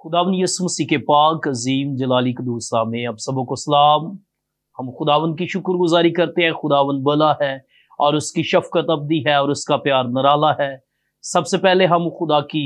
खुदावन यसु मसीह के पाक अजीम जलाली कदूस में अब सबों को सलाम। हम खुदावन की शुक्रगुजारी करते हैं। खुदावन भला है और उसकी शफकत अब्दी है और उसका प्यार निराला है। सबसे पहले हम खुदा की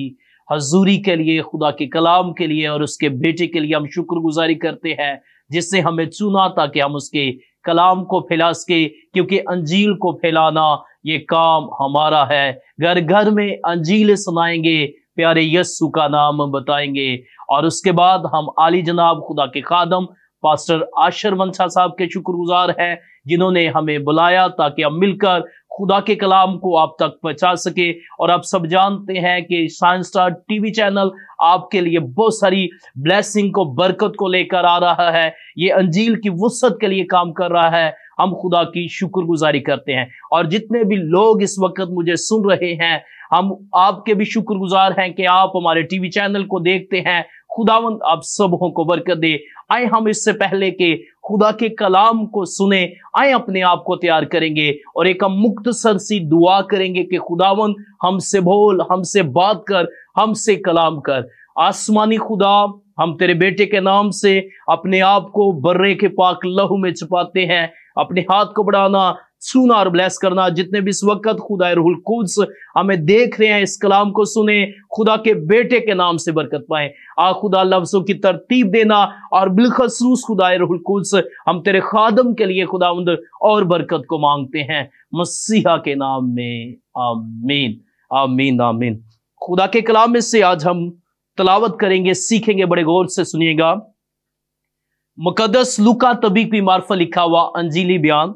हजूरी के लिए, खुदा के कलाम के लिए और उसके बेटे के लिए हम शुक्रगुजारी करते हैं, जिसने हमें चुना ताकि हम उसके कलाम को फैला सके, क्योंकि अंजील को फैलाना ये काम हमारा है। घर घर में अंजील सुनाएंगे, प्यारे यस्सु का नाम बताएंगे और उसके बाद हम आली जनाब खुदा के खादम पास्टर आशर मंशा साहब के शुक्रगुजार हैं, जिन्होंने हमें बुलाया ताकि हम मिलकर खुदा के कलाम को आप तक पहुंचा सके। और आप सब जानते हैं कि साइंस स्टार टीवी चैनल आपके लिए बहुत सारी ब्लेसिंग को, बरकत को लेकर आ रहा है। ये अंजील की वुसअत के लिए काम कर रहा है। हम खुदा की शुक्रगुजारी करते हैं और जितने भी लोग इस वक्त मुझे सुन रहे हैं, हम आपके भी शुक्रगुजार हैं कि आप हमारे टीवी चैनल को देखते हैं। खुदावंद आप सबों को बरकत दे। आए हम इससे पहले कि खुदा के कलाम को सुने, आए अपने आप को तैयार करेंगे और एक मुख्तसर सी दुआ करेंगे कि खुदावंद हमसे बोल, हमसे बात कर, हमसे कलाम कर। आसमानी खुदा, हम तेरे बेटे के नाम से अपने आप को बर्रे के पाक लहू में छुपाते हैं। अपने हाथ को बढ़ाना, छूना और ब्लेस करना। जितने भी इस वक्त खुदा रूहुल कुद्स हमें देख रहे हैं, इस कलाम को सुने, खुदा के बेटे के नाम से बरकत पाए। आ खुदा लफ्जों की तरतीब देना और बिलखसूस खुदा रूहुल कुद्स हम तेरे खादम के लिए खुदावंद और बरकत को मांगते हैं, मसीहा के नाम में, आमीन आमीन आमीन। खुदा के कलाम में से आज हम तलावत करेंगे, सीखेंगे। बड़े गौर से सुनिएगा। मुकद्दस लूका तबीब की मार्फत लिखा हुआ अंजीली बयान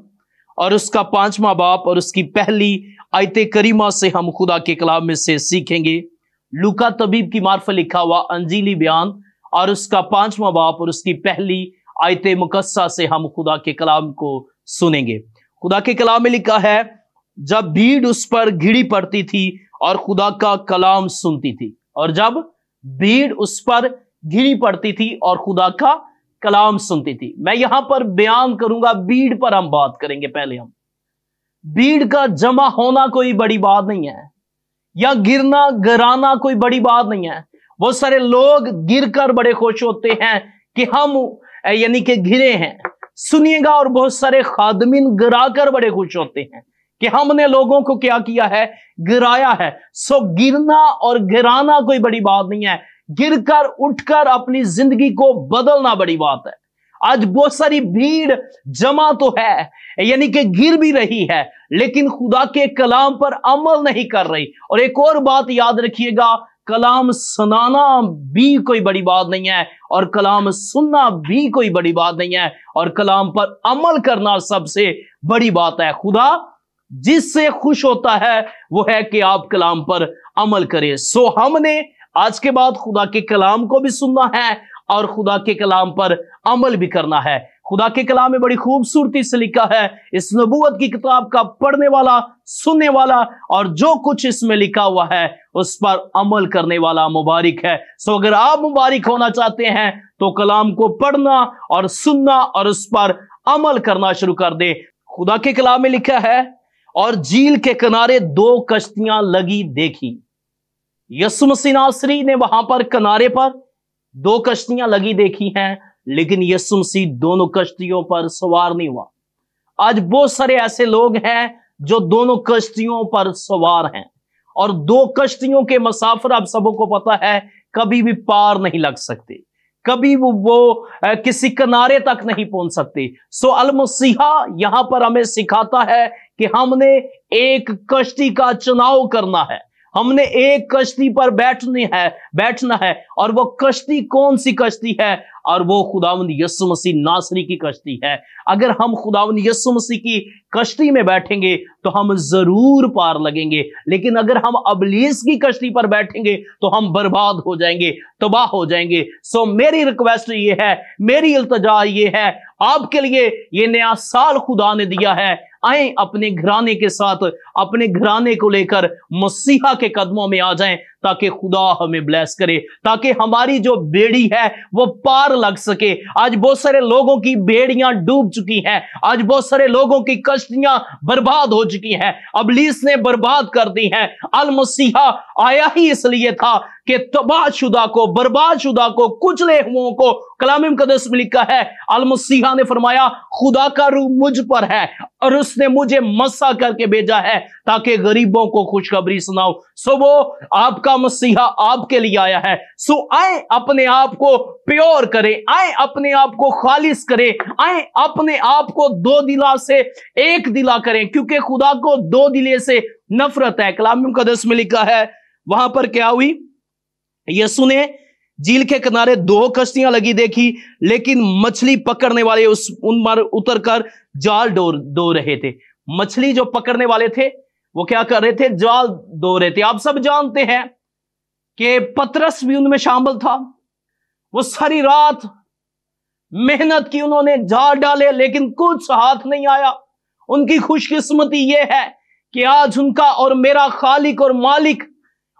और उसका 5वां बाब और उसकी पहली आयत करीमा से हम खुदा के कलाम में से सीखेंगे। लूका तबीब की मार्फत लिखा हुआ अंजीली बयान और उसका 5वां बाब और उसकी पहली आयत मुकद्दसा से हम खुदा के कलाम को सुनेंगे। खुदा के कलाम में लिखा है, जब भीड़ उस पर घिरी पड़ती थी और खुदा का कलाम सुनती थी। और जब भीड़ उस पर घिरी पड़ती थी और खुदा का कलाम सुनती थी। मैं यहां पर बयान करूंगा, भीड़ पर हम बात करेंगे। पहले हम भीड़ का जमा होना कोई बड़ी बात नहीं है, या गिरना गिराना कोई बड़ी बात नहीं है। बहुत सारे लोग गिर कर बड़े खुश होते हैं कि हम यानी कि घिरे हैं, सुनिएगा। और बहुत सारे खादमीन गिरा कर बड़े खुश होते हैं कि हमने लोगों को क्या किया है, गिराया है। सो गिरना और गिराना कोई बड़ी बात नहीं है, गिरकर उठकर अपनी जिंदगी को बदलना बड़ी बात है। आज बहुत सारी भीड़ जमा तो है, यानी कि गिर भी रही है, लेकिन खुदा के कलाम पर अमल नहीं कर रही। और एक और बात याद रखिएगा, कलाम सुनाना भी कोई बड़ी बात नहीं है और कलाम सुनना भी कोई बड़ी बात नहीं है, और कलाम पर अमल करना सबसे बड़ी बात है। खुदा जिससे खुश होता है वो है कि आप कलाम पर अमल करें। सो हमने आज के बाद खुदा के कलाम को भी सुनना है और खुदा के कलाम पर अमल भी करना है। खुदा के कलाम में बड़ी खूबसूरती से लिखा है, इस नबूवत की किताब का पढ़ने वाला, सुनने वाला और जो कुछ इसमें लिखा हुआ है उस पर अमल करने वाला मुबारक है। सो अगर आप मुबारक होना चाहते हैं तो कलाम को पढ़ना और सुनना और उस पर अमल करना शुरू कर दे। खुदा के कलाम में लिखा है, और झील के किनारे 2 कश्तियां लगी देखी। यीशु मसीह नासरी ने वहां पर किनारे पर 2 कश्तियां लगी देखी हैं, लेकिन यीशु मसीह दोनों कश्तियों पर सवार नहीं हुआ। आज बहुत सारे ऐसे लोग हैं जो दोनों कश्तियों पर सवार हैं, और 2 कश्तियों के मुसाफिर आप सबों को पता है कभी भी पार नहीं लग सकते, कभी वो किसी किनारे तक नहीं पहुंच सकते। सो अल मसीहा यहां पर हमें सिखाता है कि हमने एक कश्ती का चुनाव करना है, हमने एक कश्ती पर बैठना है। और वो कश्ती कौन सी कश्ती है? और वो खुदावंद यीशु मसीह नासरी की कश्ती है। अगर हम खुदावंद यीशु मसीह की कश्ती में बैठेंगे तो हम जरूर पार लगेंगे, लेकिन अगर हम अबलीस की कश्ती पर बैठेंगे तो हम बर्बाद हो जाएंगे, तबाह हो जाएंगे। सो मेरी रिक्वेस्ट ये है, मेरी इल्तिजा ये है आपके लिए, ये नया साल खुदा ने दिया है, आए अपने घराने के साथ, अपने घराने को लेकर मसीहा के कदमों में आ जाएं, ताकि खुदा हमें ब्लेस करे, ताकि हमारी जो बेड़ी है वो पार लग सके। आज बहुत सारे लोगों की बेड़ियां डूब चुकी हैं, आज बहुत सारे लोगों की कश्तियां बर्बाद हो चुकी हैं, अबलीस ने बर्बाद कर दी हैं। अल मसीहा आया ही इसलिए था कि तबाहशुदा को, बर्बादशुदा को, कुचले हुओं को, कलाम मुकद्दस में लिखा है अल मसीहा ने फरमाया खुदा का रूह मुझ पर है और उसने मुझे मसा करके भेजा है ताकि गरीबों को खुशखबरी सुनाओ। सो वो आपका मसीहा आपके लिए आया है। सो आए अपने आप को प्योर करें, आए अपने आप को खालिस करें, आए अपने आप को दो दिला से एक दिला करें, क्योंकि खुदा को दो दिले से नफरत है। कलाम मुकद्दस में लिखा है वहां पर क्या हुई, यीशु ने झील के किनारे दो कश्तियां लगी देखी, लेकिन मछली पकड़ने वाले उन पर उतर कर जाल डो रहे थे। मछली जो पकड़ने वाले थे वो क्या कर रहे थे, जाल डो रहे थे। आप सब जानते हैं कि पतरस भी उनमें शामिल था। वो सारी रात मेहनत की, उन्होंने जाल डाले लेकिन कुछ हाथ नहीं आया। उनकी खुशकिस्मती यह है कि आज उनका और मेरा खालिक और मालिक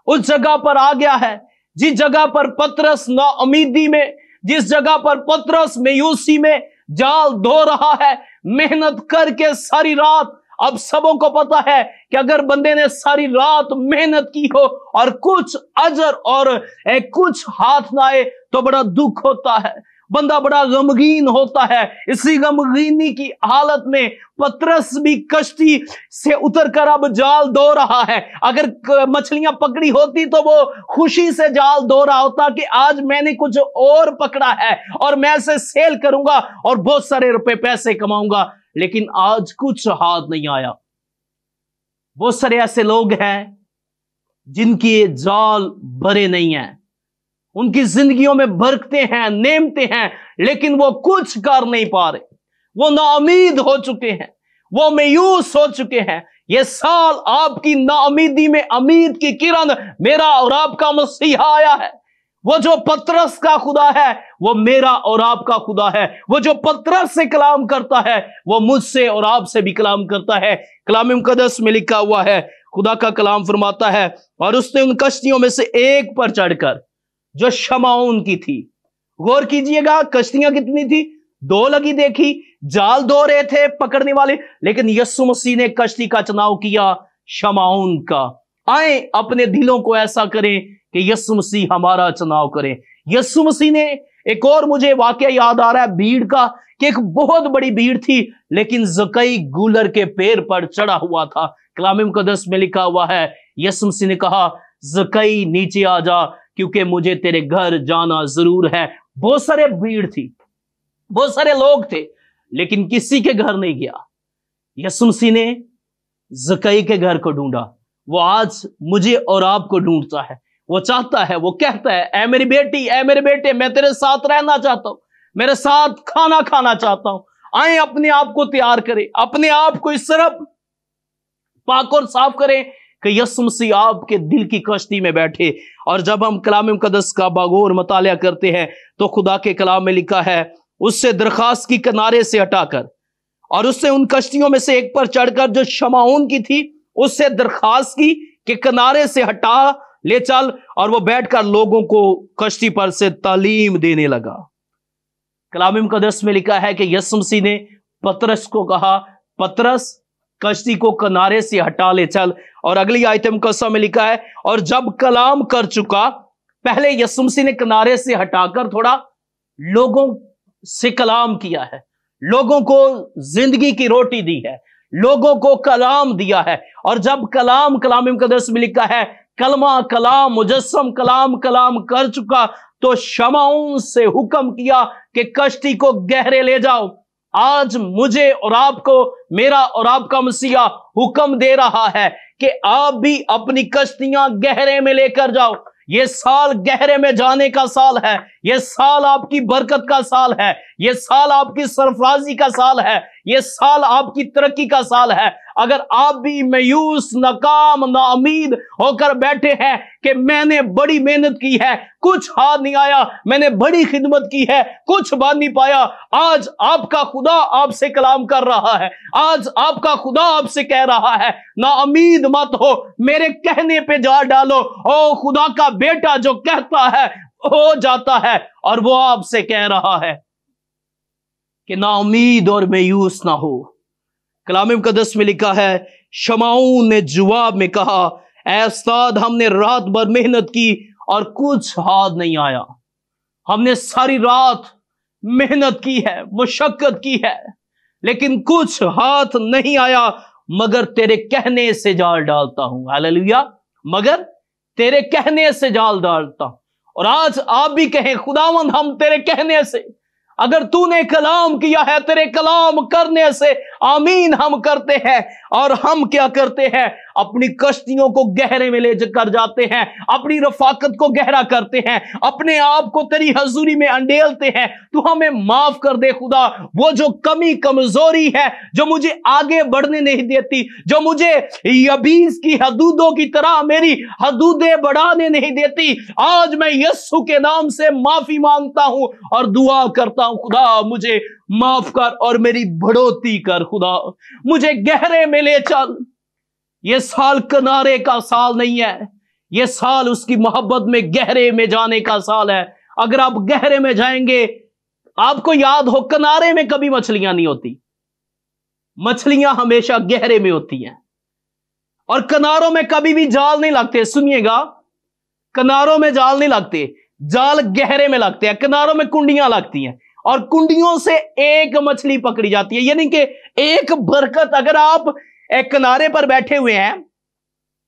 उस जगह पर आ गया है जिस जगह पर पतरस नाउमीदी में, जिस जगह पर पतरस मायूसी में जाल धो रहा है, मेहनत करके सारी रात। अब सबों को पता है कि अगर बंदे ने सारी रात मेहनत की हो और कुछ अजर और कुछ हाथ ना आए तो बड़ा दुख होता है, बंदा बड़ा गमगीन होता है। इसी गमगीनी की हालत में पतरस भी कश्ती से उतरकर अब जाल धो रहा है। अगर मछलियां पकड़ी होती तो वो खुशी से जाल धो रहा होता कि आज मैंने कुछ और पकड़ा है और मैं इसे सेल करूंगा और बहुत सारे रुपए पैसे कमाऊंगा, लेकिन आज कुछ हाथ नहीं आया। बहुत सारे ऐसे लोग हैं जिनकी जाल भरे नहीं हैं, उनकी जिंदगियों में बरकते हैं, नेमते हैं, लेकिन वो कुछ कर नहीं पा रहे। वो नाउमीद हो चुके हैं, वो मायूस हो चुके हैं। ये साल आपकी नाउमीदी में उम्मीद की किरण मेरा और आपका मसीहा आया है। वो जो पतरस का खुदा है वो मेरा और आपका खुदा है। वो जो पतरस से कलाम करता है वो मुझसे और आपसे भी कलाम करता है। कलाम मुकद्दस में लिखा हुआ है, खुदा का कलाम फरमाता है, और उसने उन कश्तियों में से एक पर चढ़कर जो शमाउन की थी, गौर कीजिएगा कश्तियां कितनी थी, दो लगी देखी, जाल धो रहे थे पकड़ने वाले, लेकिन यीशु मसीह ने कश्ती का चुनाव किया शमाउन का। आए अपने दिलों को ऐसा करें कि यीशु मसीह हमारा चुनाव करें। यीशु मसीह ने एक और मुझे वाकया याद आ रहा है भीड़ का, कि एक बहुत बड़ी भीड़ थी लेकिन जकई गूलर के पैर पर चढ़ा हुआ था। कलाम मुकद्दस में लिखा हुआ है, यीशु मसीह ने कहा जकई नीचे आ जा क्योंकि मुझे तेरे घर जाना जरूर है। बहुत सारे भीड़ थी, बहुत सारे लोग थे, लेकिन किसी के घर नहीं गया। यीशु मसीह ने जकई के घर को ढूंढा। वो आज मुझे और आपको ढूंढता है। वो चाहता है, वो कहता है, ऐ मेरी बेटी, ऐ मेरे बेटे, मैं तेरे साथ रहना चाहता हूं, मेरे साथ खाना खाना चाहता हूं। आए अपने आप को तैयार करें, अपने आप को इस तरफ पाक और साफ करें कि यीशु मसीह आपके दिल की कश्ती में बैठे। और जब हम कलाम मुकद्दस का बागौर मतालिया करते हैं तो खुदा के कलाम में लिखा है, उससे दरखास्त की किनारे से हटाकर, और उससे उन कश्तियों में से एक पर चढ़कर जो शमाउन की थी उससे दरखास्त की कि किनारे से हटा ले चल, और वो बैठकर लोगों को कश्ती पर से तालीम देने लगा। कलाम मुकद्दस में लिखा है कि यीशु मसीह ने पतरस को कहा, पतरस कश्ती को किनारे से हटा ले चल। और अगली आयत मुकद्दसा में लिखा है, और जब कलाम कर चुका, पहले यीशु मसीह ने किनारे से हटाकर थोड़ा लोगों से कलाम किया है, लोगों को जिंदगी की रोटी दी है, लोगों को कलाम दिया है। और जब कलाम मुकद्दस में लिखा है, कलमा कलाम मुजस्सम कलाम कर चुका, तो शमाउन से हुक्म किया कि कश्ती को गहरे ले जाओ। आज मुझे और आपको, मेरा और आपका मसीहा हुक्म दे रहा है कि आप भी अपनी कश्तियां गहरे में लेकर जाओ। ये साल गहरे में जाने का साल है, ये साल आपकी बरकत का साल है, ये साल आपकी सरफराजी का साल है, ये साल आपकी तरक्की का साल है। अगर आप भी मायूस, नाकाम, नाउमीद होकर बैठे हैं कि मैंने बड़ी मेहनत की है, कुछ हाथ नहीं आया, मैंने बड़ी खिदमत की है, कुछ बात नहीं पाया, आज आपका खुदा आपसे कलाम कर रहा है, आज आपका खुदा आपसे कह रहा है, नाउमीद मत हो, मेरे कहने पे जा डालो। ओ खुदा का बेटा जो कहता है हो जाता है, और वो आपसे कह रहा है कि नाउमीद और मायूस ना हो। कलाम मुकद्दस में लिखा है, शमाउन ने जवाब में कहा, ऐ उस्ताद, हमने रात भर मेहनत की और कुछ हाथ नहीं आया। हमने सारी रात मेहनत की है, मुशक्कत की है, लेकिन कुछ हाथ नहीं आया, मगर तेरे कहने से जाल डालता हूं। हालेलुया। मगर तेरे कहने से जाल डालता हूं। और आज आप भी कहें, खुदावंद हम तेरे कहने से, अगर तूने कलाम किया है, तेरे कलाम करने से आमीन हम करते हैं। और हम क्या करते हैं? अपनी कश्तियों को गहरे में ले कर जाते हैं, अपनी रफाकत को गहरा करते हैं, अपने आप को तेरी हजूरी में अंडेलते हैं। तू हमें माफ कर दे खुदा, वो जो कमी कमजोरी है जो मुझे आगे बढ़ने नहीं देती, जो मुझे यबीस की हदूदों की तरह मेरी हदूदें बढ़ाने नहीं देती, आज मैं यीशु के नाम से माफी मांगता हूं और दुआ करता हूं, खुदा मुझे माफ कर और मेरी बढ़ोतरी कर। खुदा मुझे गहरे में ले चल। ये साल किनारे का साल नहीं है, ये साल उसकी मोहब्बत में गहरे में जाने का साल है। अगर आप गहरे में जाएंगे, आपको याद हो किनारे में कभी मछलियां नहीं होती, मछलियां हमेशा गहरे में होती हैं। और किनारों में कभी भी जाल नहीं लगते। सुनिएगा, किनारों में जाल नहीं लगते, जाल गहरे में लगते हैं। किनारों में कुंडियां लगती हैं और कुंडियों से एक मछली पकड़ी जाती है। यानी कि एक बरकत, अगर आप एक किनारे पर बैठे हुए हैं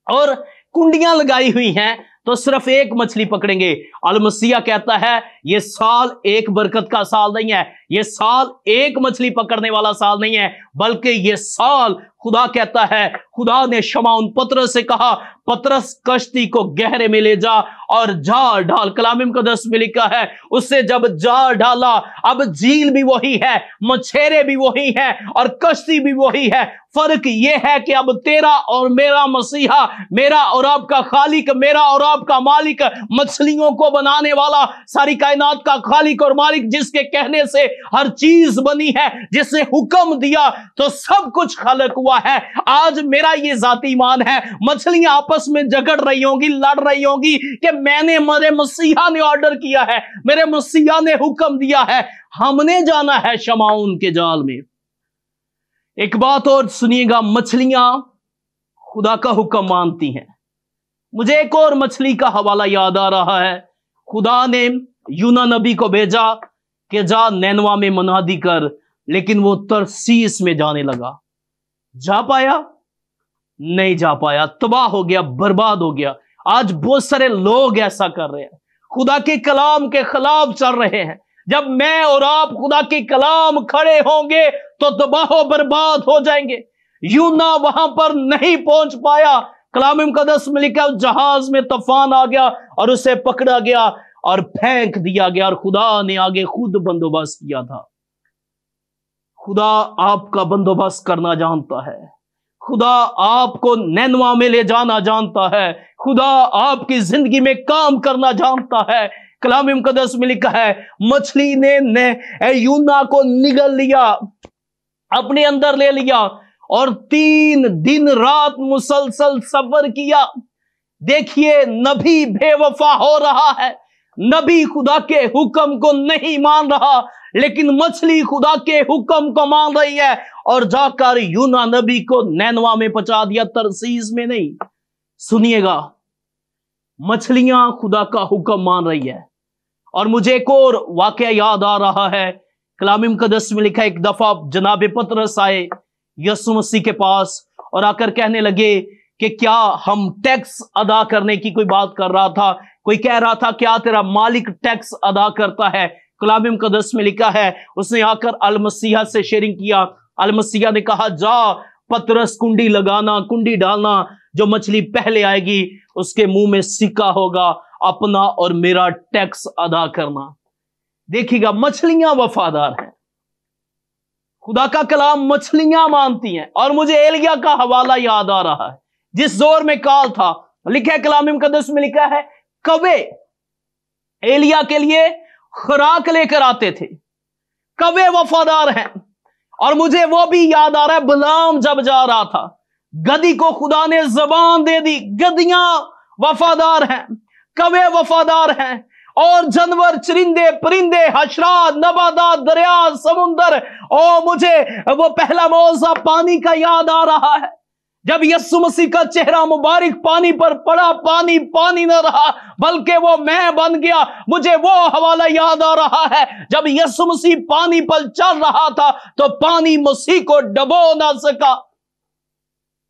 और कुंडियां लगाई हुई हैं तो सिर्फ एक मछली पकड़ेंगे। अल-मसीहा कहता है ये साल एक बरकत का साल नहीं है, ये साल एक मछली पकड़ने वाला साल नहीं है, बल्कि ये साल, खुदा कहता है, खुदा ने शमौन पतरस से कहा, पतरस कश्ती को गहरे में ले जा और जाल डाल। कलाम मुकद्दस में लिखा है, उससे जब जाल डाला, अब झील भी वही है, मछेरे भी वही है और कश्ती भी वही है। फर्क यह है कि अब तेरा और मेरा मसीहा, मेरा और आपका खालिक, मेरा और आपका मालिक, मछलियों को बनाने वाला, सारी कायनात का खालिक और मालिक, जिसके कहने से हर चीज बनी है, जिसने हुक्म दिया तो सब कुछ खलक हुआ है। आज मेरा ये जाती ईमान है, मछलियां आपस में झगड़ रही होंगी, लड़ रही होंगी कि मेरे मसीहा ने ऑर्डर किया है, मेरे मसीहा ने हुक्म दिया है, हमने जाना है शमौन के जाल में। एक बात और सुनिएगा, मछलियां खुदा का हुक्म मानती हैं। मुझे एक और मछली का हवाला याद आ रहा है। खुदा ने यूना नबी को भेजा कि जा नैनवा में मुनादी कर, लेकिन वो तरसीस में जाने लगा। जा पाया? नहीं जा पाया, तबाह हो गया, बर्बाद हो गया। आज बहुत सारे लोग ऐसा कर रहे हैं, खुदा के कलाम के खिलाफ चल रहे हैं। जब मैं और आप खुदा के कलाम खड़े होंगे तो तबाह बर्बाद हो जाएंगे। यूना वहां पर नहीं पहुंच पाया। कलाम मुकद्दस में लिखा, जहाज में तूफान आ गया और उसे पकड़ा गया और फेंक दिया गया, और खुदा ने आगे खुद बंदोबस्त किया था। खुदा आपका बंदोबस्त करना जानता है, खुदा आपको नैनवा में ले जाना जानता है, खुदा आपकी जिंदगी में काम करना जानता है। कलाम मुकद्दस में लिखा है, मछली ने यूना को निगल लिया, अपने अंदर ले लिया और 3 दिन रात मुसलसल सफर किया। देखिए, नबी बेवफा हो रहा है, नबी खुदा के हुक्म को नहीं मान रहा, लेकिन मछली खुदा के हुक्म को मान रही है और जाकर यूना नबी को नैनवा में पहुंचा दिया, तरसीस में नहीं। सुनिएगा, मछलियां खुदा का हुक्म मान रही है। और मुझे एक और वाकया याद आ रहा है। कलाम मुकद्दस में लिखा, एक दफा जनाब पतरस आए यीशु मसीह के पास और आकर कहने लगे कि क्या हम टैक्स अदा करने की कोई बात कर रहा था, कोई कह रहा था क्या तेरा मालिक टैक्स अदा करता है। कलाम मुकद्दस में लिखा है, उसने आकर अल-मसीहा से शेयरिंग किया। अल-मसीहा ने कहा, जा पतरस कुंडी लगाना, कुंडी डालना, जो मछली पहले आएगी उसके मुंह में सिक्का होगा, अपना और मेरा टैक्स अदा करना। देखिएगा, मछलियां वफादार हैं, खुदा का कलाम मछलियां मानती हैं। और मुझे एलिया का हवाला याद आ रहा है, जिस जोर में काल था। लिखा है कलाम मुकद्दस में लिखा है, कौवे एलिया के लिए खुराक लेकर आते थे। कौवे वफादार हैं। और मुझे वो भी याद आ रहा है, बिलाम जब जा रहा था, गधी को खुदा ने जबान दे दी। गधियां वफादार हैं, कौवे वफादार हैं, और जानवर, चरिंदे, परिंदे, हशरात, नबातात, दरिया, समुंदर। और मुझे वो पहला मौजा पानी का याद आ रहा है। जब यीशु मसीह का चेहरा मुबारक पानी पर पड़ा, पानी पानी न रहा बल्कि वो मैं बन गया। मुझे वो हवाला याद आ रहा है, जब यीशु मसीह पानी पर चल रहा था तो पानी मसीह को डबो ना सका।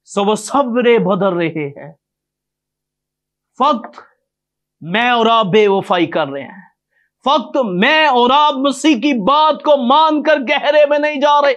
सो वो सबरे बदल रहे हैं, फक्त मैं और आप बेवफाई कर रहे हैं, फक्त मैं और आप मसीह की बात को मानकर गहरे में नहीं जा रहे।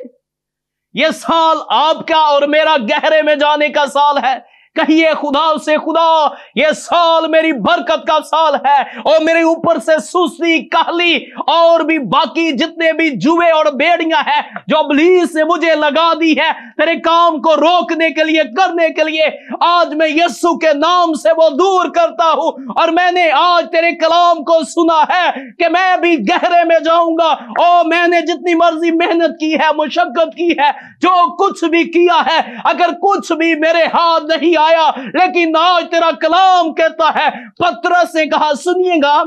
यह साल आपका और मेरा गहरे में जाने का साल है। कहिए खुदा से, खुदा ये साल मेरी बरकत का साल है, और मेरे ऊपर से सुस्ती, काहली और भी बाकी जितने भी जुए और बेड़ियां हैं जो इब्लीस ने मुझे लगा दी है तेरे काम को रोकने के लिए, करने के लिए, आज मैं यीशु के नाम से वो दूर करता हूं। और मैंने आज तेरे कलाम को सुना है कि मैं भी गहरे में जाऊंगा, और मैंने जितनी मर्जी मेहनत की है, मुशक्कत की है, जो कुछ भी किया है, अगर कुछ भी मेरे हाथ नहीं आया, लेकिन आज तेरा कलाम कहता है, पतरस ने कहा, सुनिएगा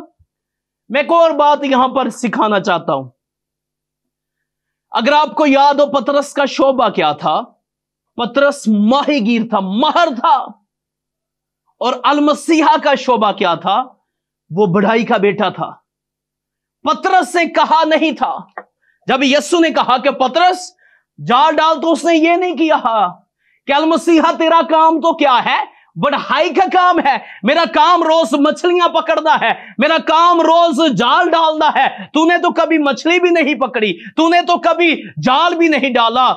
मैं एक और बात यहां पर सिखाना चाहता हूं। अगर आपको याद हो पतरस का शोभा क्या था, पतरस माहीगीर था, माहर था। और अलमसीहा का शोभा क्या था, वो बढ़ाई का बेटा था। पतरस ने कहा नहीं था, जब यीशु ने कहा कि पतरस जाल डाल, तो उसने ये नहीं किया कि अलमसीहा तेरा काम तो क्या है, बढ़ाई का काम है, मेरा काम रोज मछलियां पकड़ना है, मेरा काम रोज जाल डालना है। तूने तो कभी मछली भी नहीं पकड़ी, तूने तो कभी जाल भी नहीं डाला।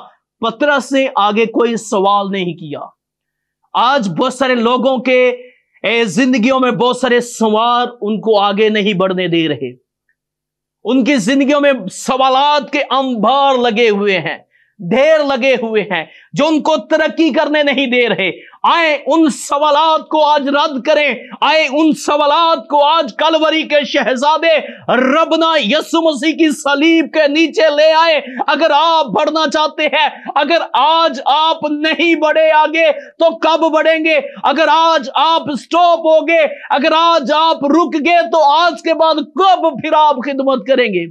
पतरस ने आगे कोई सवाल नहीं किया। आज बहुत सारे लोगों के जिंदगियों में बहुत सारे सवाल उनको आगे नहीं बढ़ने दे रहे। उनकी जिंदगियों में सवालात के अंबार लगे हुए हैं, ढेर लगे हुए हैं, जो उनको तरक्की करने नहीं दे रहे। आए उन सवालात को आज रद्द करें, आए उन सवालात को आज कलवरी के शहजादे रबना यीशु मसीह की सलीब के नीचे ले आए। अगर आप बढ़ना चाहते हैं, अगर आज आप नहीं बढ़े आगे तो कब बढ़ेंगे? अगर आज आप स्टॉप हो गए, अगर आज आप रुक गए, तो आज के बाद कब फिर आप खिदमत करेंगे?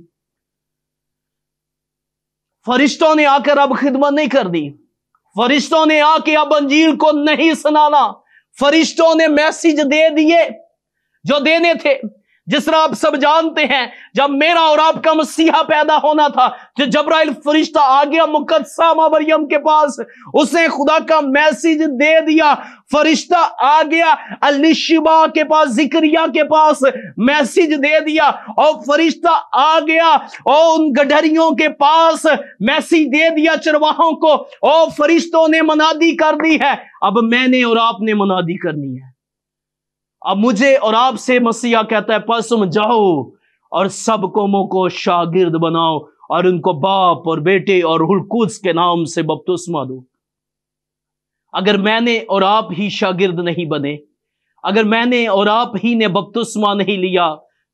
फरिश्तों ने आकर अब खिदमत नहीं कर दी, फरिश्तों ने आके अब अंजील को नहीं सुनाना, फरिश्तों ने मैसेज दे दिए जो देने थे। जिस तरह आप सब जानते हैं, जब मेरा और आपका मसीहा पैदा होना था, जो जब्राइल फरिश्ता आ गया मुकद्दसा मरियम के पास, उसने खुदा का मैसेज दे दिया। फरिश्ता आ गया अलिशिबा के पास, जिक्रिया के पास मैसेज दे दिया, और फरिश्ता आ गया और उन गडरियों के पास मैसेज दे दिया, चरवाहों को, और फरिश्तों ने मनादी कर दी है। अब मैंने और आपने मनादी करनी है। अब मुझे और आपसे मसीहा कहता है, पसम जाओ और सब कौमों को शागिर्द बनाओ और उनको बाप और बेटे और रूह कुद्स के नाम से बपतिस्मा दो। अगर मैंने और आप ही शागिर्द नहीं बने, अगर मैंने और आप ही ने बपतिस्मा नहीं लिया,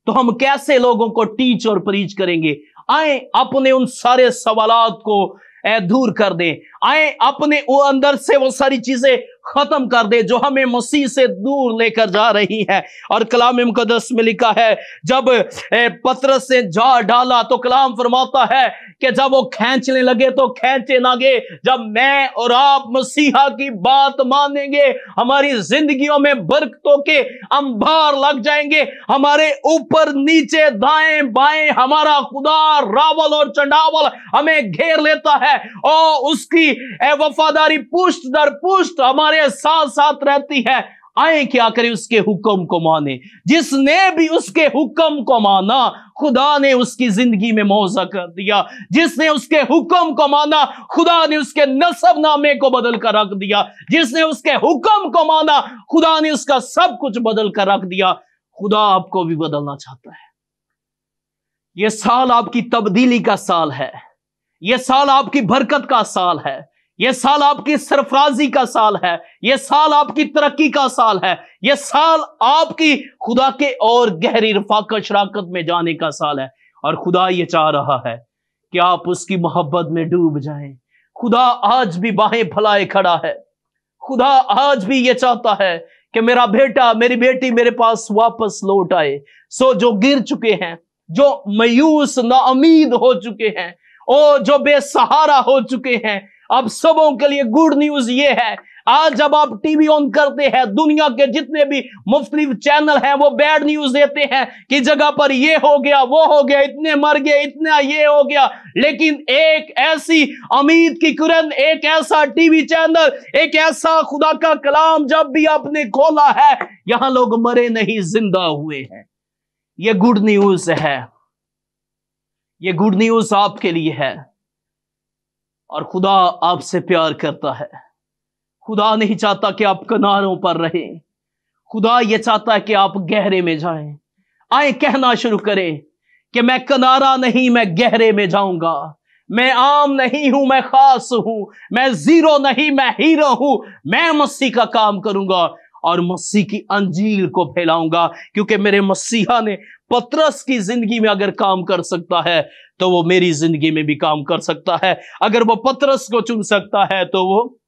तो हम कैसे लोगों को टीच और प्रीच करेंगे? आए अपने उन सारे सवालात को दूर कर दें, आए अपने वो अंदर से वो सारी चीजें खत्म कर दे जो हमें मसीह से दूर लेकर जा रही है। और कलाम मुकद्दस में लिखा है, जब पतरस से जा डाला तो कलाम फरमाता है कि जब वो खींचने लगे तो खींचे ना गए। जब मैं और आप मसीहा की बात मानेंगे, हमारी जिंदगियों में बरकतों के अंबार लग जाएंगे। हमारे ऊपर नीचे दाएं बाएं हमारा खुदा रावल और चंडावल हमें घेर लेता है, और उसकी वफादारी पुष्ट दर पुष्ट हमारे साथ साथ रहती है। आए क्या करें? उसके हुक्म को माने। जिसने भी उसके हुक्म को माना, खुदा ने उसकी जिंदगी में मौजा कर दिया। जिसने उसके हुक्म को माना, खुदा ने उसके नसब नामे को बदल कर रख दिया। जिसने उसके हुक्म को माना, खुदा ने उसका सब कुछ बदल कर रख दिया। खुदा आपको भी बदलना चाहता है। यह साल आपकी तब्दीली का साल है, यह साल आपकी बरकत का साल है, यह साल आपकी सरफराजी का साल है, यह साल आपकी तरक्की का साल है, यह साल आपकी खुदा के और गहरी रफाकत शराकत में जाने का साल है। और खुदा ये चाह रहा है कि आप उसकी मोहब्बत में डूब जाएं। खुदा आज भी बाहें फैलाए खड़ा है। खुदा आज भी ये चाहता है कि मेरा बेटा मेरी बेटी मेरे पास वापस लौट आए। सो जो गिर चुके हैं, जो मायूस नाउमीद हो चुके हैं, और जो बेसहारा हो चुके हैं, अब सबों के लिए गुड न्यूज ये है, आज जब आप टीवी ऑन करते हैं, दुनिया के जितने भी मुख्तलिफ चैनल हैं वो बैड न्यूज देते हैं कि जगह पर ये हो गया, वो हो गया, इतने मर गए, इतना ये हो गया। लेकिन एक ऐसी उम्मीद की किरण, एक ऐसा टीवी चैनल, एक ऐसा खुदा का कलाम जब भी आपने खोला है, यहां लोग मरे नहीं, जिंदा हुए हैं। ये गुड न्यूज है, ये गुड न्यूज आपके लिए है। और खुदा आपसे प्यार करता है। खुदा नहीं चाहता कि आप किनारों पर रहें, खुदा ये चाहता है कि आप गहरे में जाएं। आए कहना शुरू करें कि मैं किनारा नहीं, मैं गहरे में जाऊंगा। मैं आम नहीं हूं, मैं खास हूं। मैं जीरो नहीं, मैं हीरो हूं। मैं मसीह का काम करूंगा और मसीह की अंजील को फैलाऊंगा, क्योंकि मेरे मसीहा ने पतरस की जिंदगी में अगर काम कर सकता है तो वो मेरी जिंदगी में भी काम कर सकता है। अगर वो पतरस को चुन सकता है तो वो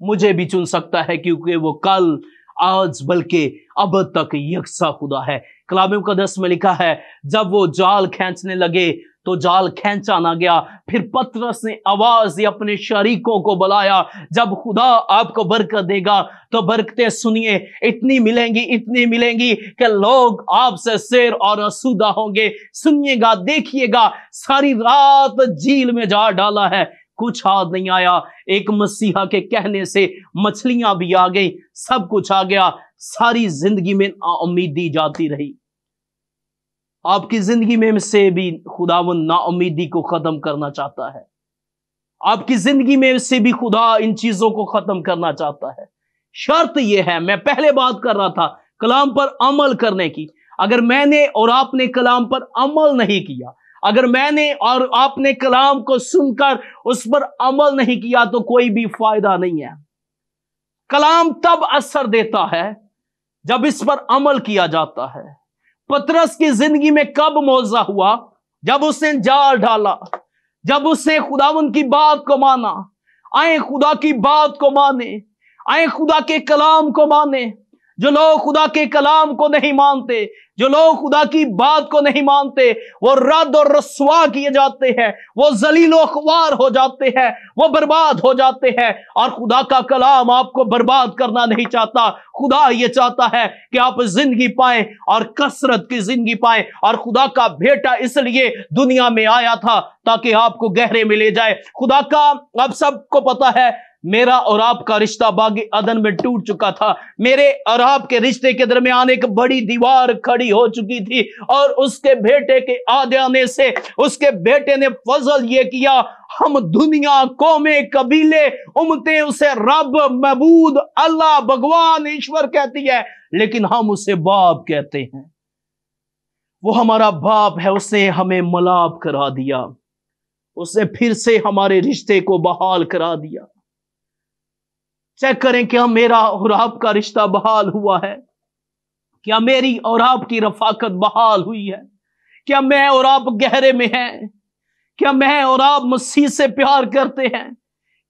मुझे भी चुन सकता है, क्योंकि वो कल, आज, बल्कि अब तक यकसा खुदा है। कलाम मुक़द्दस में लिखा है, जब वो जाल खींचने लगे तो जाल खींचा ना गया। फिर पतरस ने आवाज दी, अपने शरीकों को बुलाया, जब खुदा आपको बरकत देगा तो बरकतें सुनिए, इतनी मिलेंगी कि लोग आपसे शेर और आसूदा होंगे। सुनिएगा, देखिएगा, सारी रात झील में जा डाला है, कुछ हाथ नहीं आया। एक मसीहा के कहने से मछलियां भी आ गई, सब कुछ आ गया। सारी जिंदगी में नाउम्मीदी जाती रही। आपकी जिंदगी में से भी खुदावंद नाउम्मीदी को खत्म करना चाहता है। आपकी जिंदगी में से भी खुदा इन चीजों को खत्म करना चाहता है। शर्त यह है, मैं पहले बात कर रहा था कलाम पर अमल करने की। अगर मैंने और आपने कलाम पर अमल नहीं किया, अगर मैंने और आपने कलाम को सुनकर उस पर अमल नहीं किया, तो कोई भी फायदा नहीं है। कलाम तब असर देता है जब इस पर अमल किया जाता है। पतरस की जिंदगी में कब मौजा हुआ? जब उसने जाल डाला, जब उसने खुदावंद की बात को माना। आए खुदा की बात को माने, आए खुदा के कलाम को माने। जो लोग खुदा के कलाम को नहीं मानते, जो लोग खुदा की बात को नहीं मानते, वो रद्द और रस्वा किए जाते हैं, वो जलीलो ख्वार हो जाते हैं, वो बर्बाद हो जाते हैं। और खुदा का कलाम आपको बर्बाद करना नहीं चाहता। खुदा ये चाहता है कि आप जिंदगी पाएं और कसरत की जिंदगी पाएं। और खुदा का बेटा इसलिए दुनिया में आया था ताकि आपको गहरे में ले जाए। खुदा का, अब सबको पता है, मेरा और आपका रिश्ता बागी अदन में टूट चुका था। मेरे और आपके रिश्ते के दरमियान एक बड़ी दीवार खड़ी हो चुकी थी, और उसके बेटे के आ जाने से उसके बेटे ने फजल ये किया, हम दुनिया, कौमें, कबीले, उम्मतें उसे रब, मबूद, अल्लाह, भगवान, ईश्वर कहती है, लेकिन हम उसे बाप कहते हैं। वो हमारा बाप है। उसने हमें मलाप करा दिया, उसने फिर से हमारे रिश्ते को बहाल करा दिया। चेक करें क्या मेरा और आपका रिश्ता बहाल हुआ है? क्या मेरी और आपकी रफाकत बहाल हुई है? क्या मैं और आप गहरे में हैं? क्या मैं और आप मसीह से प्यार करते हैं?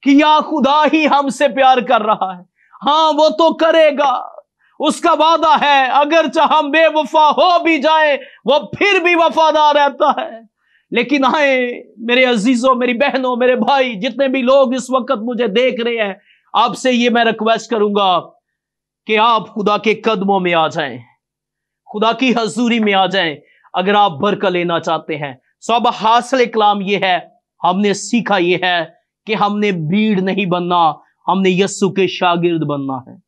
कि या खुदा ही हमसे प्यार कर रहा है? हाँ, वो तो करेगा, उसका वादा है। अगर चाहे हम बेवफा हो भी जाए, वो फिर भी वफादार रहता है। लेकिन आए मेरे अजीजों, मेरी बहनों, मेरे भाई, जितने भी लोग इस वक्त मुझे देख रहे हैं, आपसे ये मैं रिक्वेस्ट करूंगा कि आप खुदा के कदमों में आ जाएं, खुदा की हजूरी में आ जाएं। अगर आप बरकत लेना चाहते हैं, सब हासिल कलाम ये है, हमने सीखा ये है कि हमने भीड़ नहीं बनना, हमने यस्सु के शागिर्द बनना है।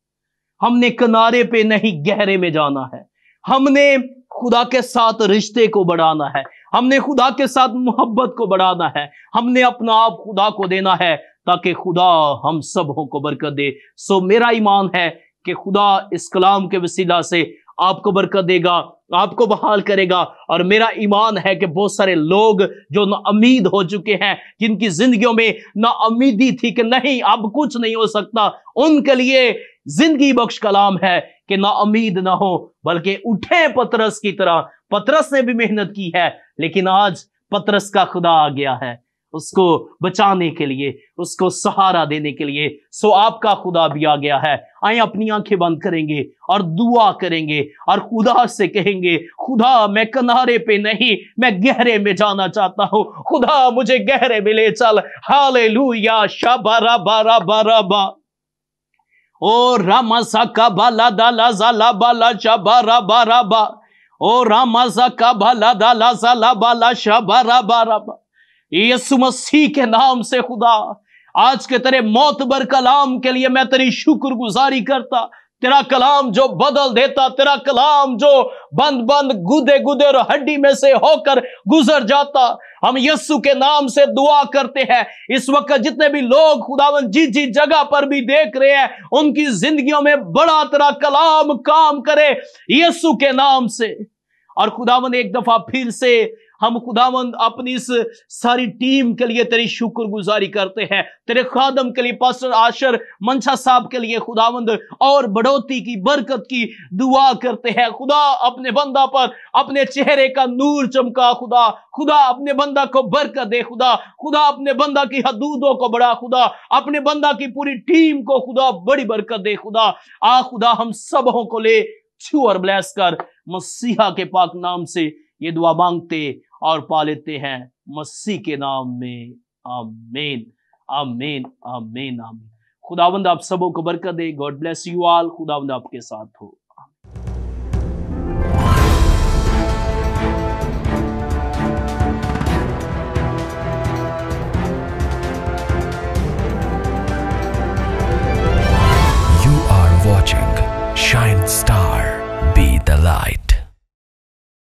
हमने किनारे पे नहीं, गहरे में जाना है। हमने खुदा के साथ रिश्ते को बढ़ाना है, हमने खुदा के साथ मोहब्बत को बढ़ाना है, हमने अपना आप खुदा को देना है ताकि खुदा हम सबों को बरकत दे। सो मेरा ईमान है कि खुदा इस कलाम के वसीला से आपको बरकत देगा, आपको बहाल करेगा। और मेरा ईमान है कि बहुत सारे लोग जो नाउम्मीद हो चुके हैं, जिनकी जिंदगियों में नाउम्मीदी थी कि नहीं अब कुछ नहीं हो सकता, उनके लिए जिंदगी बख्श कलाम है कि नाउम्मीद ना हो, बल्कि उठे पतरस की तरह। पतरस ने भी मेहनत की है, लेकिन आज पतरस का खुदा आ गया है उसको बचाने के लिए, उसको सहारा देने के लिए। सो आपका खुदा भी आ गया है। आए अपनी आंखें बंद करेंगे और दुआ करेंगे और खुदा से कहेंगे, खुदा मैं किनारे पे नहीं, मैं गहरे में जाना चाहता हूं। खुदा मुझे गहरे में ले चल। हालेलुया, शाबा रबा रबा रबा। ओ रामासा का बाला दाला ज़ाला बाला शबारा बारा बा, ओ रामासा का बाला दाला ज़ाला बाला शबारा बारा बा। यीशु मसीह के नाम से खुदा, आज के तेरे मोतबर कलाम के लिए मैं तेरी शुक्रगुजारी करता। तेरा कलाम जो बदल देता, तेरा कलाम जो बंद बंद गुदे गुदे और हड्डी में से होकर गुजर जाता। हम यीशु के नाम से दुआ करते हैं, इस वक्त जितने भी लोग खुदावन जिस जिस जगह पर भी देख रहे हैं, उनकी जिंदगियों में बड़ा तेरा कलाम काम करे यीशु के नाम से। और खुदावन एक दफा फिर से हम खुदावंद अपनी इस सारी टीम के लिए तेरी शुक्रगुजारी करते हैं, तेरे खादम के लिए पास्टर आशर मंशा साहब के लिए खुदावंद और बढ़ोतरी की बरकत की दुआ करते हैं। खुदा अपने बंदा पर अपने चेहरे का नूर चमका, खुदा खुदा अपने बंदा को बरकत दे, खुदा खुदा अपने बंदा की हदूदों को बढ़ा, खुदा अपने बंदा की पूरी टीम को खुदा बड़ी बरकत दे। खुदा खुदा हम सबों को ले छू और ब्लेस कर, मसीहा के पाक नाम से ये दुआ मांगते और पा लेते हैं मसीह के नाम में, आमीन आमीन आमीन आमीन। खुदावंद आप सबों को बरकत दे। God bless you all. खुदावंद आपके साथ हो।